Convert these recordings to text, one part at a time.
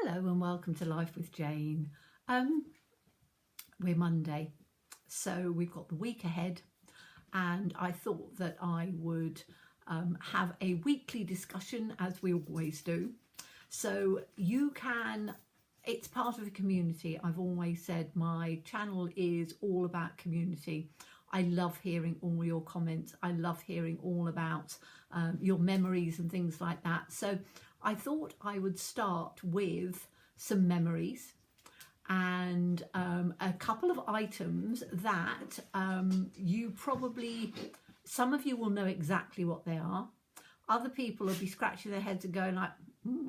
Hello and welcome to Life with Jane. We're Monday, so we've got the week ahead, and I thought that I would have a weekly discussion as we always do. So you can, it's part of a community. I've always said my channel is all about community. I love hearing all your comments. I love hearing all about your memories and things like that. So I thought I would start with some memories and a couple of items that you probably, some of you will know exactly what they are. Other people will be scratching their heads and going like,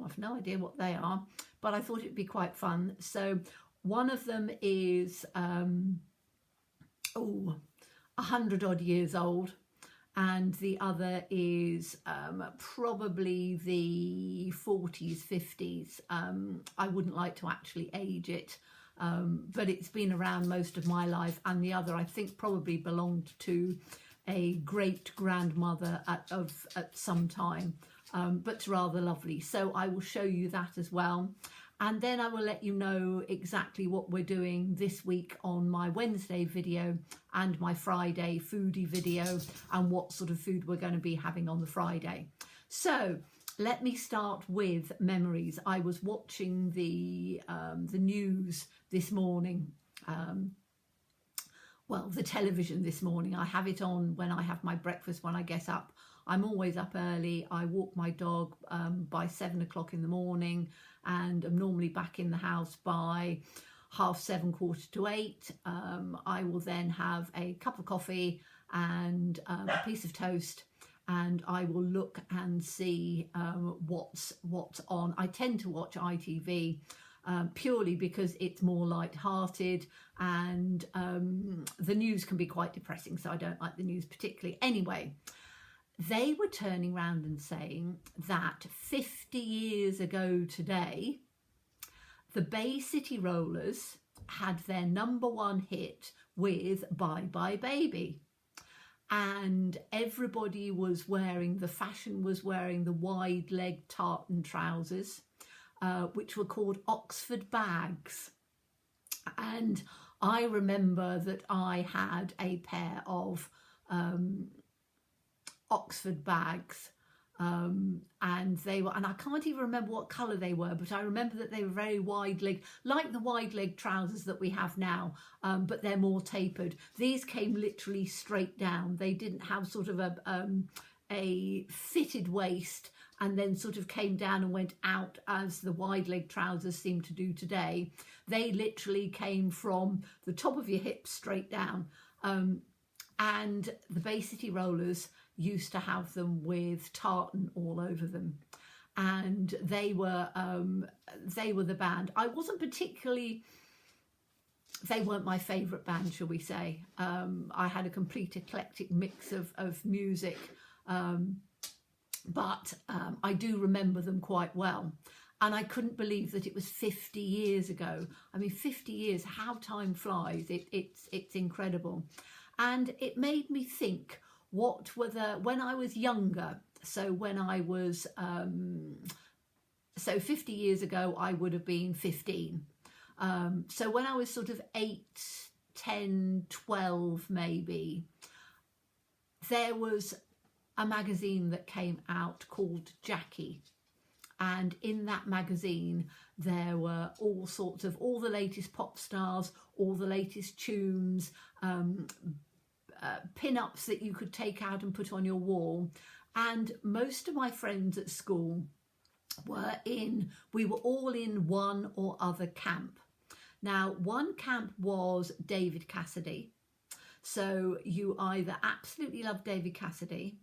I've no idea what they are, but I thought it'd be quite fun. So one of them is 100 odd years old, and the other is probably the 40s, 50s. I wouldn't like to actually age it, but it's been around most of my life, and the other I think probably belonged to a great grandmother at some time, but it's rather lovely. So I will show you that as well. And then I will let you know exactly what we're doing this week on my Wednesday video and my Friday foodie video, and what sort of food we're going to be having on the Friday. So let me start with memories. I was watching the news this morning. Well, the television this morning. I have it on when I have my breakfast when I get up. I'm always up early. I walk my dog by 7 o'clock in the morning, and I'm normally back in the house by 7:30, 7:45. I will then have a cup of coffee and a piece of toast, and I will look and see what's on. I tend to watch ITV purely because it's more light-hearted, and the news can be quite depressing, so I don't like the news particularly. Anyway, they were turning around and saying that 50 years ago today, the Bay City Rollers had their #1 hit with Bye Bye Baby. And everybody was wearing, the fashion was wearing the wide leg tartan trousers, which were called Oxford bags. And I remember that I had a pair of Oxford bags, and they were, and I can't even remember what colour they were, but I remember that they were very wide leg, like the wide leg trousers that we have now, but they're more tapered. These came literally straight down. They didn't have sort of a fitted waist and then sort of came down and went out as the wide leg trousers seem to do today. They literally came from the top of your hips straight down, and the Bay City Rollers used to have them with tartan all over them, and they were the band. I wasn't particularly, they weren't my favourite band, shall we say. I had a complete eclectic mix of music, but I do remember them quite well, and I couldn't believe that it was 50 years ago. I mean, 50 years, how time flies. It's incredible. And it made me think, what were when I was younger, so when I was, so 50 years ago, I would have been 15. So when I was sort of 8, 10, 12 maybe, there was a magazine that came out called Jackie. And in that magazine, there were all sorts of, all the latest pop stars, all the latest tunes, pin-ups that you could take out and put on your wall. And most of my friends at school we were all in one or other camp. Now, one camp was David Cassidy. So you either absolutely loved David Cassidy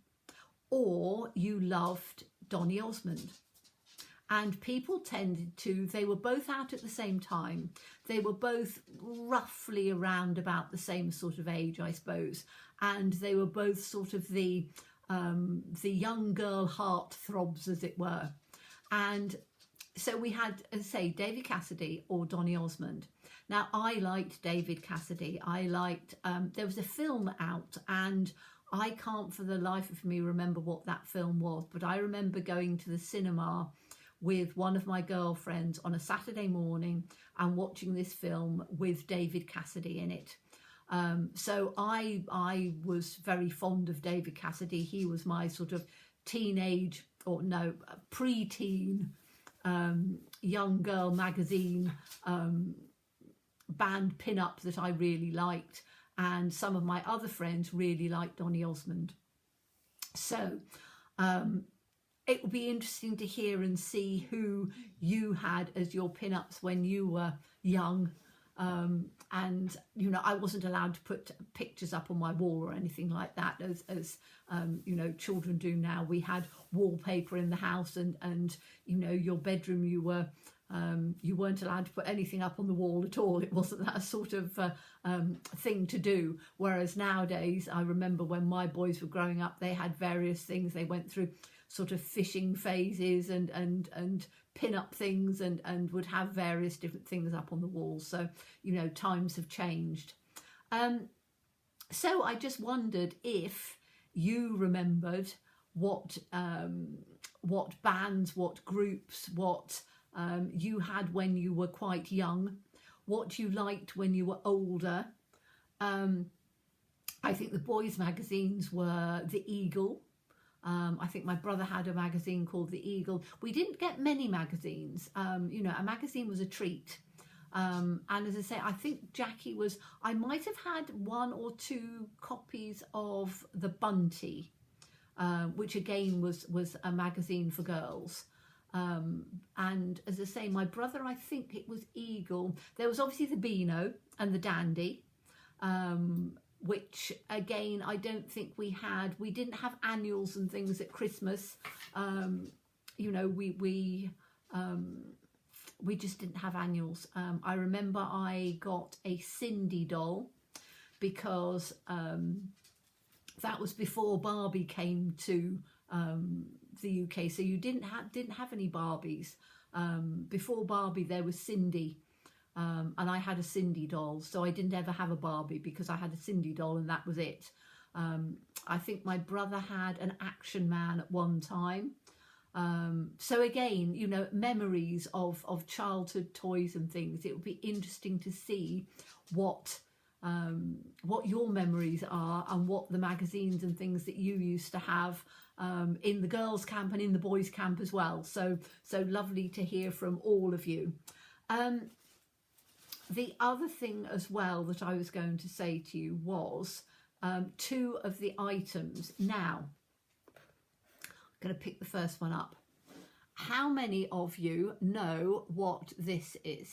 or you loved Donny Osmond. And people tended to, they were both out at the same time. They were both roughly around about the same sort of age, I suppose. And they were both sort of the young girl heartthrobs, as it were. And so we had, as I say, David Cassidy or Donny Osmond. Now, I liked David Cassidy. I liked, there was a film out, and I can't for the life of me remember what that film was, but I remember going to the cinema with one of my girlfriends on a Saturday morning and watching this film with David Cassidy in it. So I was very fond of David Cassidy. He was my sort of teenage, or no, pre-teen young girl magazine band pin-up that I really liked, and some of my other friends really liked Donny Osmond. So it will be interesting to hear and see who you had as your pin-ups when you were young. And you know, I wasn't allowed to put pictures up on my wall or anything like that, as you know, children do now. We had wallpaper in the house, and you know, your bedroom, you weren't allowed to put anything up on the wall at all. It wasn't that sort of thing to do. Whereas nowadays, I remember when my boys were growing up, they had various things. They went through sort of fishing phases and pin up things, and would have various different things up on the wall. So, you know, times have changed. So I just wondered if you remembered what bands, what groups, what you had when you were quite young, what you liked when you were older. I think the boys' magazines were The Eagle. I think my brother had a magazine called The Eagle. We didn't get many magazines. You know, a magazine was a treat. And as I say, I think Jackie was, I might have had 1 or 2 copies of The Bunty, which again was a magazine for girls. And as I say, my brother, I think it was Eagle. There was obviously the Beano and the Dandy, which again, I don't think we didn't have annuals and things at Christmas. You know, we just didn't have annuals. I remember I got a Cindy doll because that was before Barbie came to the UK, so you didn't have any Barbies. Before Barbie, there was Cindy. And I had a Cindy doll, so I didn't ever have a Barbie because I had a Cindy doll and that was it. I think my brother had an Action Man at one time. So again, you know, memories of childhood toys and things. It would be interesting to see what your memories are and what the magazines and things that you used to have in the girls' camp and in the boys' camp as well. So lovely to hear from all of you. The other thing as well that I was going to say to you was 2 of the items. Now, I'm going to pick the first one up. How many of you know what this is?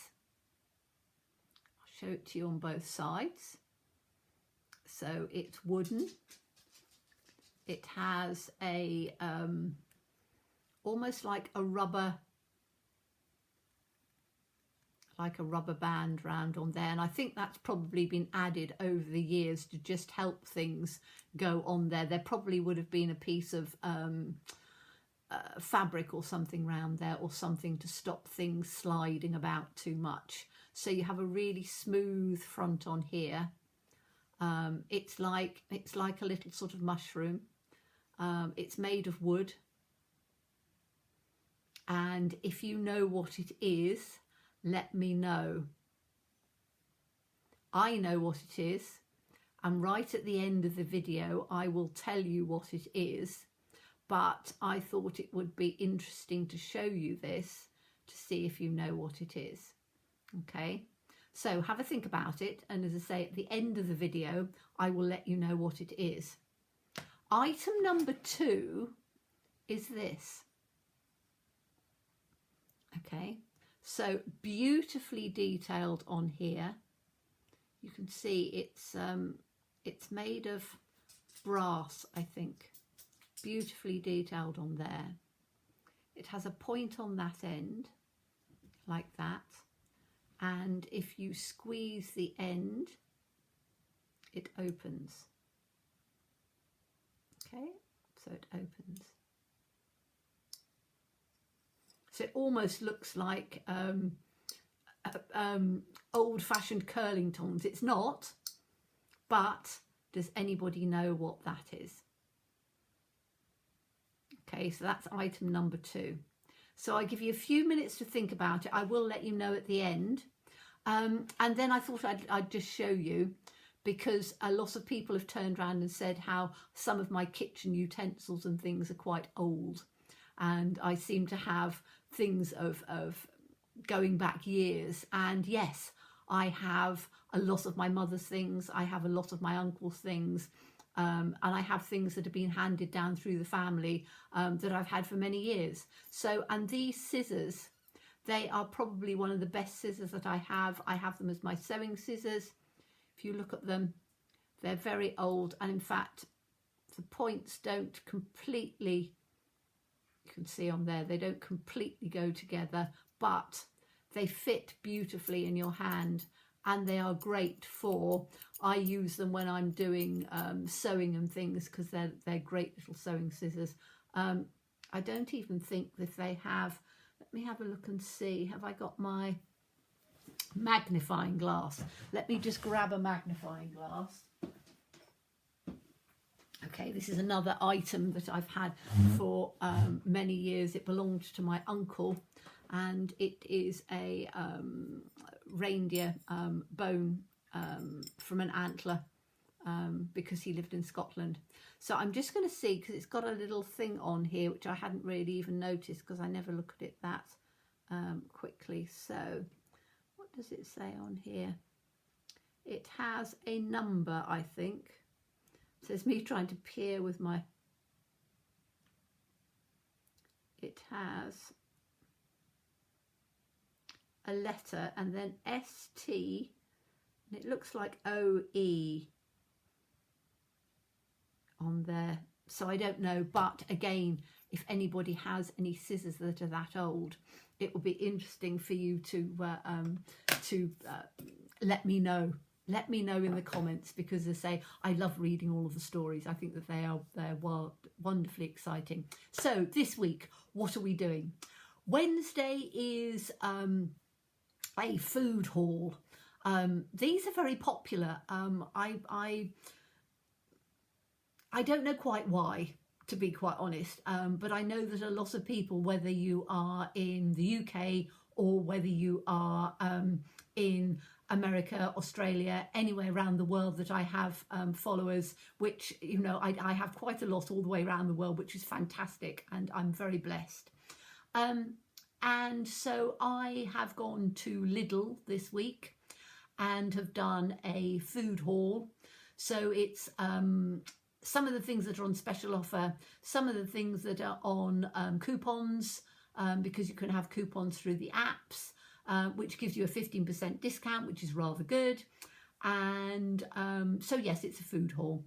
I'll show it to you on both sides. So it's wooden. It has a almost like a rubber band round on there, and I think that's probably been added over the years to just help things go on there. There probably would have been a piece of fabric or something round there, or something to stop things sliding about too much. So you have a really smooth front on here. It's like a little sort of mushroom. It's made of wood, and if you know what it is, let me know. I know what it is, and right at the end of the video I will tell you what it is, but I thought it would be interesting to show you this to see if you know what it is. Okay, so have a think about it, and as I say, at the end of the video I will let you know what it is. Item number 2 is this. Okay, so beautifully detailed on here. You can see it's made of brass, I think. Beautifully detailed on there. It has a point on that end, like that. And if you squeeze the end, it opens. Okay, so it opens. So it almost looks like old-fashioned curling tongs. It's not, but does anybody know what that is? Okay, so that's item number 2. So I give you a few minutes to think about it. I will let you know at the end. And then I thought I'd just show you, because a lot of people have turned around and said how some of my kitchen utensils and things are quite old. And I seem to have things of going back years. And yes, I have a lot of my mother's things. I have a lot of my uncle's things. And I have things that have been handed down through the family that I've had for many years. So, and these scissors, they are probably one of the best scissors that I have. I have them as my sewing scissors. If you look at them, they're very old. And in fact, the points don't completely, you can see on there, they don't completely go together, but they fit beautifully in your hand. And they are great for, I use them when I'm doing sewing and things, because they're great little sewing scissors. I don't even think that they have, let me have a look and see, have I got my magnifying glass? Let me just grab a magnifying glass. Okay, this is another item that I've had for many years. It belonged to my uncle, and it is a reindeer bone from an antler, because he lived in Scotland. So I'm just going to see, because it's got a little thing on here which I hadn't really even noticed, because I never look at it that quickly. So what does it say on here? It has a number, I think. It says me trying to peer with my, it has a letter and then ST, and it looks like OE on there. So I don't know, but again, if anybody has any scissors that are that old, it will be interesting for you to let me know. Let me know in the comments, because as I say, I love reading all of the stories. I think that they're wonderfully exciting. So this week, what are we doing? Wednesday is a food haul. These are very popular. I don't know quite why, to be quite honest, but I know that a lot of people, whether you are in the UK or whether you are in America, Australia, anywhere around the world, that I have followers, which, you know, I have quite a lot all the way around the world, which is fantastic, and I'm very blessed. And so I have gone to Lidl this week and have done a food haul. So it's some of the things that are on special offer, some of the things that are on coupons, because you can have coupons through the apps, which gives you a 15% discount, which is rather good. And so yes, it's a food haul.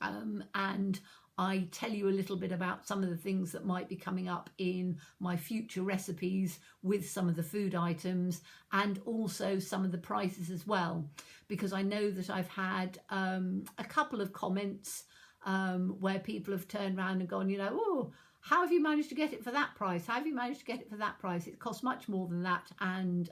And I tell you a little bit about some of the things that might be coming up in my future recipes with some of the food items, and also some of the prices as well, because I know that I've had a couple of comments where people have turned around and gone, you know, oh, how have you managed to get it for that price? How have you managed to get it for that price? It costs much more than that. And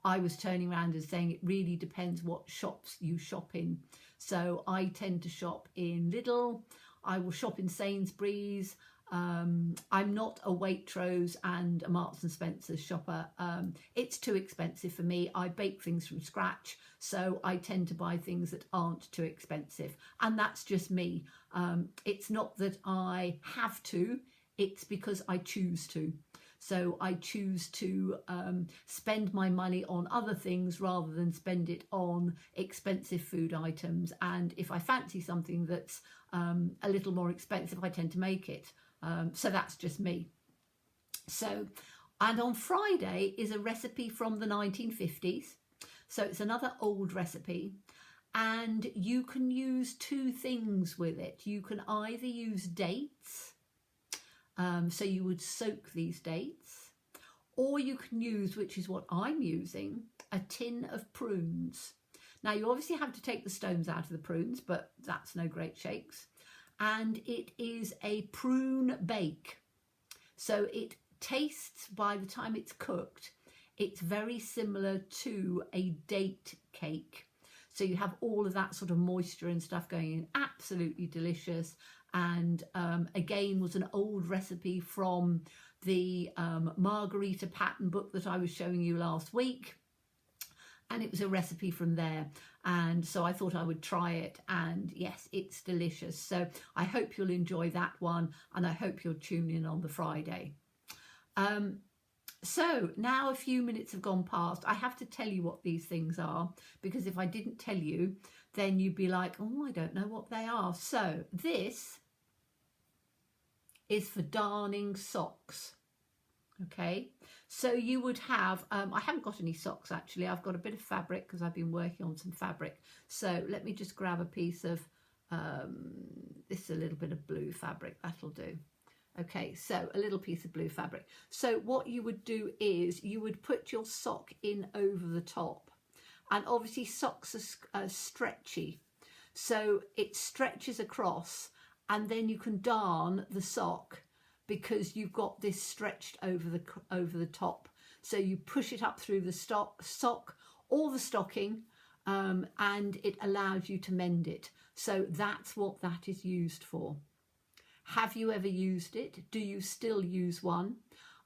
I was turning around and saying it really depends what shops you shop in. So I tend to shop in Lidl. I will shop in Sainsbury's. I'm not a Waitrose and a Marks and Spencer's shopper. It's too expensive for me. I bake things from scratch, so I tend to buy things that aren't too expensive. And that's just me. It's not that I have to, it's because I choose to. So I choose to spend my money on other things rather than spend it on expensive food items. And if I fancy something that's a little more expensive, I tend to make it. So that's just me. So, and on Friday is a recipe from the 1950s. So it's another old recipe. And you can use two things with it. You can either use dates. So you would soak these dates, or you can use, which is what I'm using, a tin of prunes. Now you obviously have to take the stones out of the prunes, but that's no great shakes. And it is a prune bake. So it tastes, by the time it's cooked, it's very similar to a date cake. So you have all of that sort of moisture and stuff going in, absolutely delicious. And again, was an old recipe from the margarita pattern book that I was showing you last week, and it was a recipe from there, and so I thought I would try it, and yes, it's delicious. So I hope you'll enjoy that one, and I hope you'll tune in on the Friday. So now a few minutes have gone past. I have to tell you what these things are, because if I didn't tell you, then you'd be like, oh, I don't know what they are. So this is for darning socks. Okay, so you would have, I haven't got any socks actually, I've got a bit of fabric because I've been working on some fabric. So let me just grab a piece of, this is a little bit of blue fabric, that'll do. Okay, so a little piece of blue fabric. So what you would do is you would put your sock in over the top, and obviously socks are stretchy, so it stretches across, and then you can darn the sock because you've got this stretched over the top. So you push it up through the sock or the stocking, and it allows you to mend it. So that's what that is used for. Have you ever used it? Do you still use one?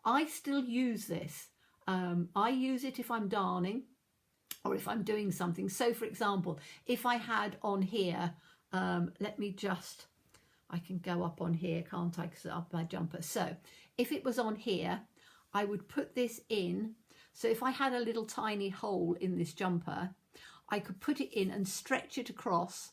I still use this. I use it if I'm darning or if I'm doing something. So for example, if I had on here, let me just, I can go up on here, can't I, because up my jumper. So if it was on here, I would put this in. So if I had a little tiny hole in this jumper, I could put it in and stretch it across,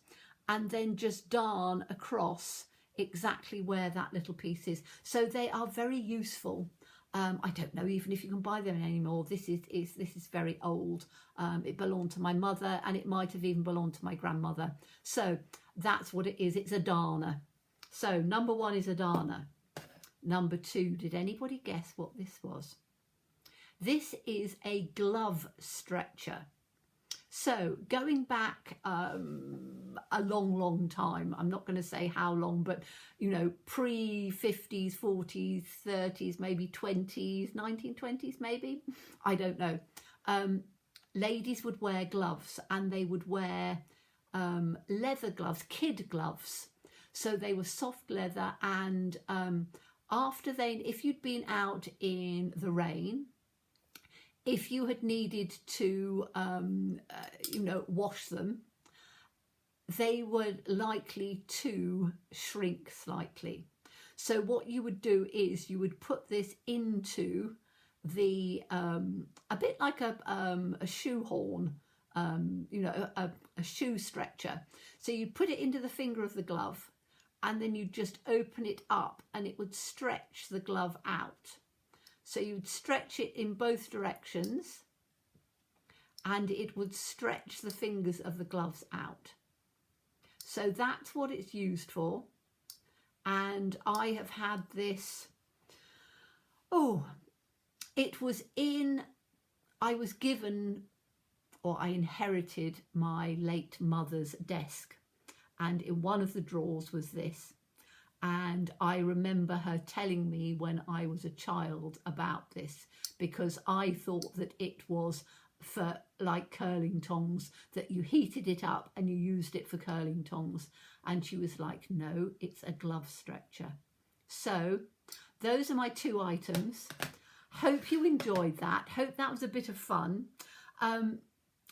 and then just darn across exactly where that little piece is. So they are very useful. I don't know even if you can buy them anymore. This is very old. It belonged to my mother, and it might have even belonged to my grandmother. So that's what it is. It's a darner. So number one is a darner. Number two, did anybody guess what this was? This is a glove stretcher. So going back a long time, I'm not going to say how long, but you know, pre-50s, 40s, 30s, maybe 20s, 1920s maybe, I don't know. Ladies would wear gloves, and they would wear leather gloves, kid gloves. So they were soft leather, and if you'd been out in the rain, if you had needed to, wash them, they were likely to shrink slightly. So what you would do is you would put this into the, a bit like a shoehorn, a shoe stretcher. So you put it into the finger of the glove, and then you just open it up, and it would stretch the glove out. So you'd stretch it in both directions, and it would stretch the fingers of the gloves out. So that's what it's used for. And I have had this, I was given, or I inherited my late mother's desk, and in one of the drawers was this. And I remember her telling me when I was a child about this, because I thought that it was for like curling tongs, that you heated it up and you used it for curling tongs. And she was like, no, it's a glove stretcher. So those are my two items. Hope you enjoyed that. Hope that was a bit of fun.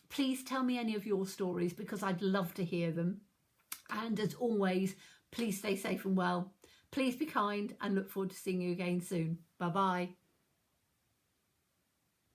Please tell me any of your stories, because I'd love to hear them. And as always, please stay safe and well. Please be kind, and look forward to seeing you again soon. Bye-bye.